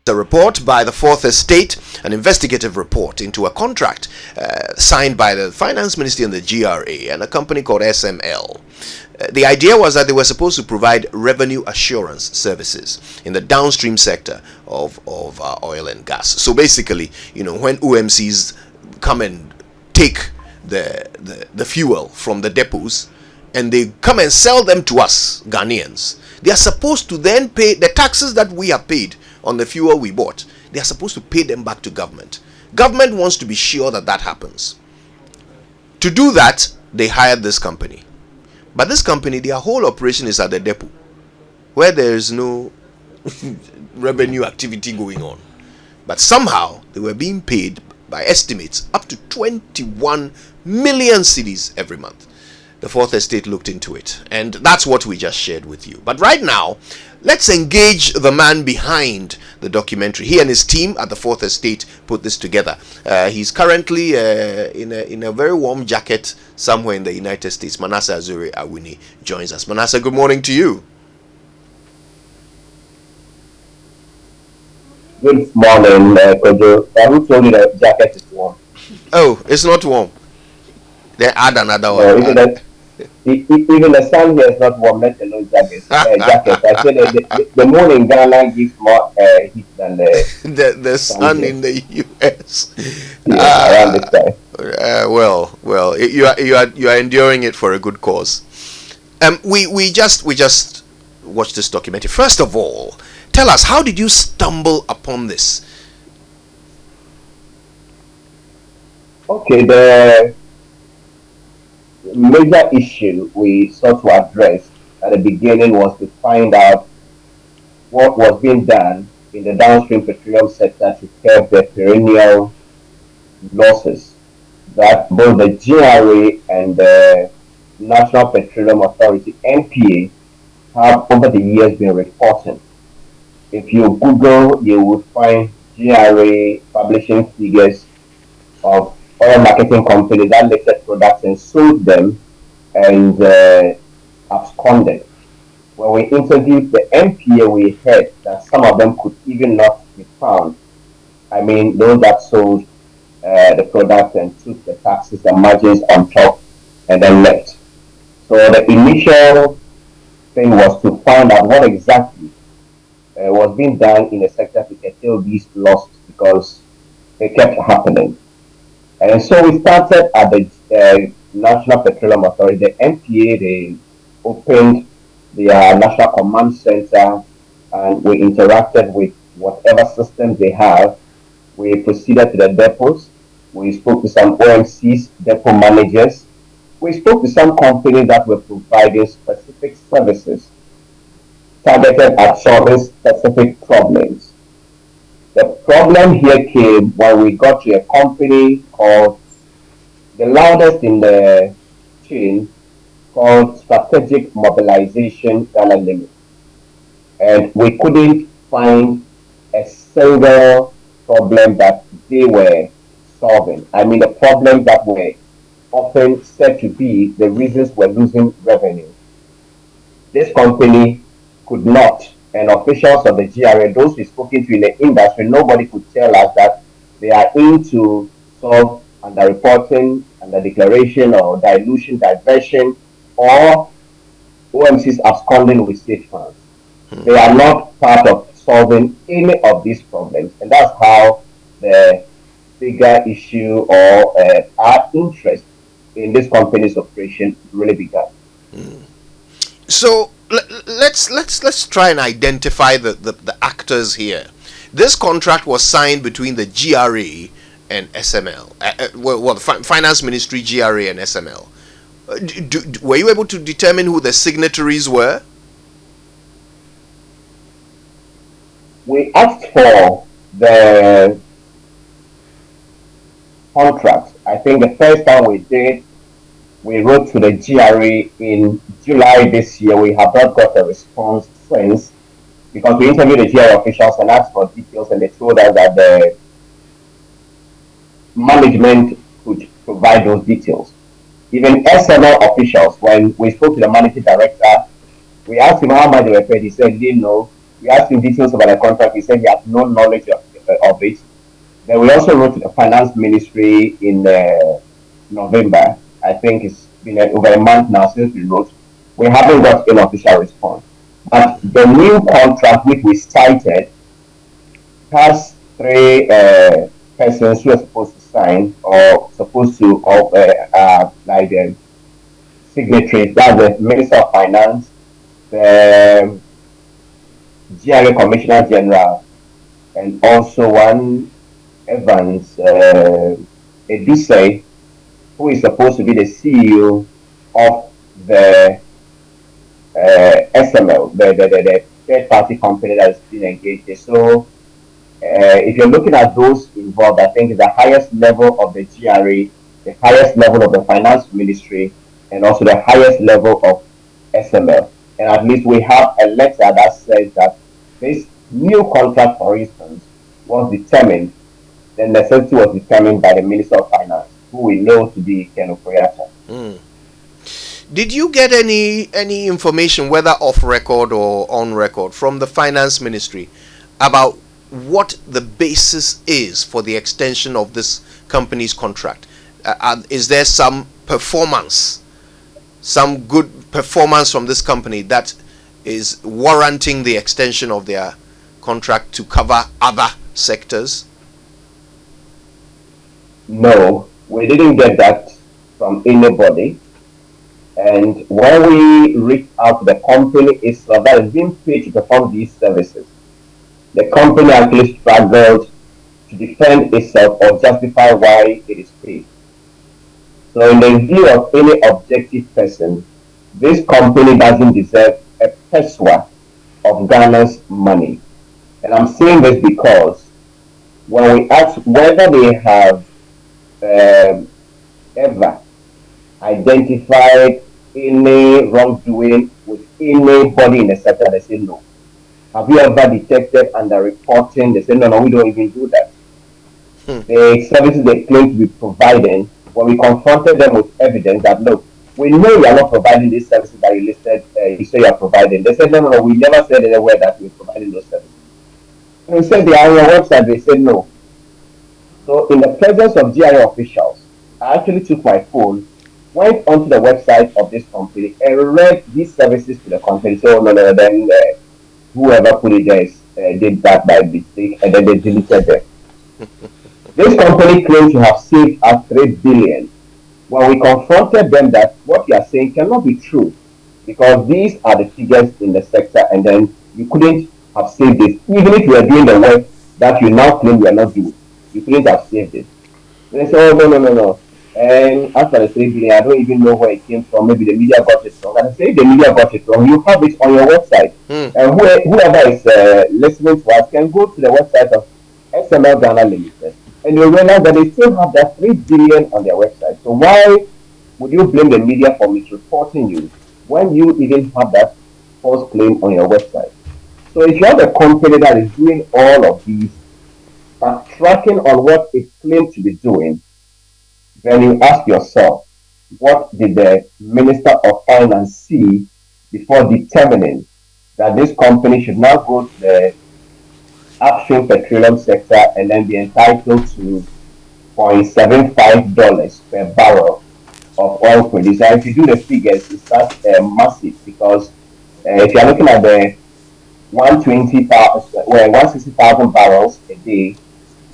The report by the Fourth Estate, an investigative report into a contract signed by the Finance Ministry and the GRA and a company called SML. The idea was that they were supposed to provide revenue assurance services in the downstream sector of oil and gas. So basically, when OMCs come and take the fuel from the depots and they come and sell them to us, Ghanaians, they are supposed to then pay the taxes that we have paid on the fuel we bought. They are supposed to pay them back to government. Government wants to be sure that that happens. To do that, they hired this company. But this company, their whole operation is at the depot, where there is no revenue activity going on. But somehow, they were being paid, by estimates, up to 21 million cedis every month. The Fourth Estate looked into it, and that's what we just shared with you. But right now, let's engage the man behind the documentary. He and his team at the Fourth Estate put this together. He's currently in a very warm jacket somewhere in the United States. Manasseh Azure Awuni joins us. Manasseh, good morning to you. Good morning, Kojo. Who told you that jacket is warm? Oh, it's not warm. Then add another one. No, even the sun here is not warm, let alone jacket. Jacket. I said the moon in Ghana gives more heat than the sun in the US. Around this time. Well, you are enduring it for a good cause. We just watched this documentary. First of all, tell us, how did you stumble upon this? Okay, the major issue we sought to address at the beginning was to find out what was being done in the downstream petroleum sector to curb the perennial losses that both the GRA and the National Petroleum Authority, NPA, have over the years been reporting. If you Google, you would find GRA publishing figures of oil marketing companies that lifted products and sold them and absconded. When we interviewed the NPA, we heard that some of them could even not be found. I mean, those that sold the product and took the taxes and margins on top and then left. So the initial thing was to find out what exactly was being done in the sector to curtail these losses, because they kept happening. And so we started at the National Petroleum Authority, the NPA. They opened their National Command Center and we interacted with whatever systems they have. We proceeded to the depots. We spoke to some OMCs, depot managers. We spoke to some companies that were providing specific services targeted at solving specific problems. The problem here came when we got to a company called, the loudest in the chain, called Strategic Mobilization Ghana Limited. And we couldn't find a single problem that they were solving. I mean, the problems that were often said to be the reasons we're losing revenue. This company could not, and officials of the GRA, those we've spoken to in the industry, nobody could tell us that they are in to solve underreporting, underdeclaration, or dilution, diversion, or OMCs absconding with state funds. They are not part of solving any of these problems, and that's how the bigger issue or our interest in this company's operation really began. So let's try and identify the actors here. This contract was signed between the GRA and SML. The Finance Ministry, GRA, and SML. Were you able to determine who the signatories were? We asked for the contract. I think the first time we did, we wrote to the GRA in July this year. We have not got a response since, because we interviewed the GRA officials and asked for details, and they told us that the management could provide those details. Even SML officials, when we spoke to the managing director, we asked him how much they were paid. He said he didn't know. We asked him details about the contract. He said he had no knowledge of it. Then we also wrote to the finance ministry in November. I think it's been over a month now since we wrote. We haven't got an official response. But the new contract which we cited has three persons who are supposed to sign or supposed to like the signatories. That's the Minister of Finance, the GRA Commissioner General, and also one Evans Edusei, who is supposed to be the CEO of the SML, the third party company that is being engaged. So if you're looking at those involved, I think it's the highest level of the GRA, the highest level of the finance ministry, and also the highest level of SML. And at least we have a letter that says that this new contract, for instance, was determined, the necessity was determined by the Minister of Finance, who we know to be Ken Ofori-Atta. Did you get any information, whether off record or on record, from the finance ministry about what the basis is for the extension of this company's contract? Is there some performance, some good performance from this company that is warranting the extension of their contract to cover other sectors? No, we didn't get that from anybody. And when we reached out to the company itself that is being paid to perform these services, the company actually struggled to defend itself or justify why it is paid. So in the view of any objective person, this company doesn't deserve a pesewa of Ghana's money. And I'm saying this because when we ask whether they have ever identified any wrongdoing with anybody in the sector, they say no. Have you ever detected underreporting? They say no, we don't even do that. The services they claim to be providing, when we confronted them with evidence that look, we know you are not providing these services that you listed, you say you are providing. They said no, we never said anywhere that we're providing those services. And we said they are on your website, they said no. So in the presence of GRA officials, I actually took my phone, went onto the website of this company and read these services to the company. So no, then whoever put it there did that by mistake, and then they deleted them. This company claims to have saved us 3 billion. When we confronted them that what you are saying cannot be true, because these are the figures in the sector, and then you couldn't have saved this. Even if you are doing the work that you now claim you are not doing, you couldn't have saved it. They say, oh, no. And after the 3 billion, I don't even know where it came from. Maybe the media got it wrong. And I say, the media got it wrong. You have it on your website. And whoever is listening to us can go to the website of SML Ghana Limited, and you'll realize that they still have that 3 billion on their website. So why would you blame the media for misreporting you when you even have that false claim on your website? So if you have a company that is doing all of these, backtracking on what it claims to be doing, then you ask yourself, what did the Minister of Finance see before determining that this company should now go to the upstream petroleum sector and then be entitled to $0.75 per barrel of oil produced? And if you do the figures, it's that massive, because if you're looking at the 160,000 barrels a day,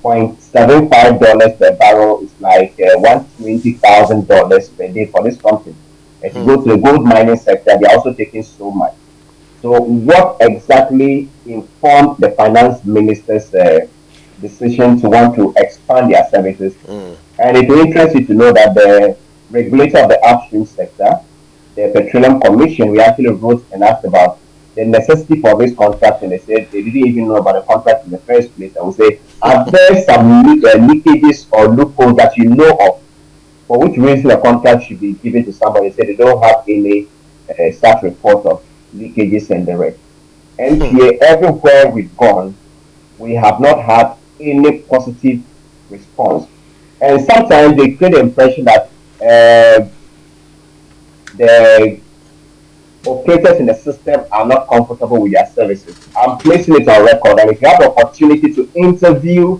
$0.75 per barrel is like $120,000 per day for this company. If you go to the gold mining sector, they're also taking so much. So what exactly informed the finance minister's decision to want to expand their services? And it will interest you to know that the regulator of the upstream sector, the Petroleum Commission, we actually wrote and asked about the necessity for this contract, and they said they didn't even know about the contract in the first place. And we say, are there some leakages or loopholes that you know of for which reason a contract should be given to somebody? They said they don't have any such report of leakages and the rest. NPA, everywhere we've gone, we have not had any positive response. And sometimes they create the impression that the operators in the system are not comfortable with their services. I'm placing it on record. And if you have the opportunity to interview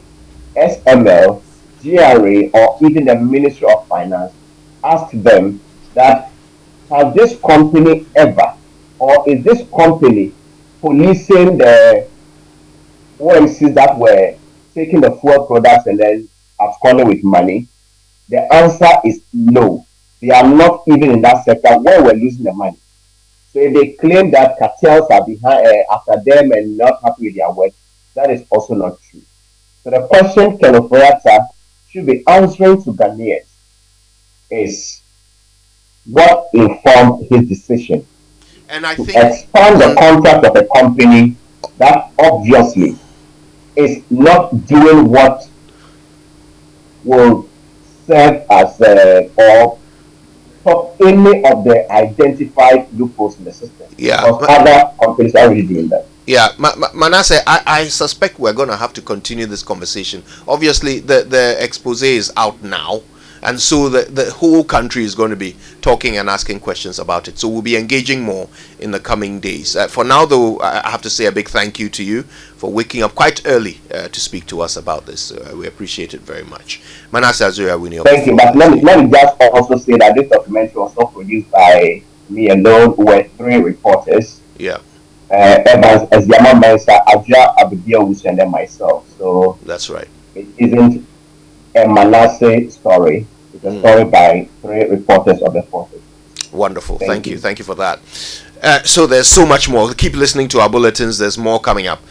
SML, GRA, or even the Ministry of Finance, ask them that, has this company ever, or is this company policing the OMCs that were taking the fuel products and then absconding with money? The answer is no. They are not even in that sector where we're losing the money. So if they claim that cartels are behind after them and not happy with their work, that is also not true. So the question Ken Ofori-Atta should be answering to Ghanaians is, what informed his decision And I to think expand the contract of a company that obviously is not doing what will serve as or stop any of the identified loopholes in the system. yeah, Because other companies are already doing that. yeah, Manasseh, I suspect we're going to have to continue this conversation. Obviously, the expose is out now, and so the whole country is going to be talking and asking questions about it. So we'll be engaging more in the coming days. For now, though, I have to say a big thank you to you for waking up quite early to speak to us about this. We appreciate it very much. Manasseh Azure Awuni. Thank you. But let me just also say that this documentary was not produced by me alone. We were 3 reporters. Yeah. Evans, Manasseh Azure Awuni, and then myself. So That's right. it isn't a Manasseh story. It's a story by 3 reporters of the forces. Wonderful. Thank you. Thank you for that. So there's so much more. Keep listening to our bulletins. There's more coming up.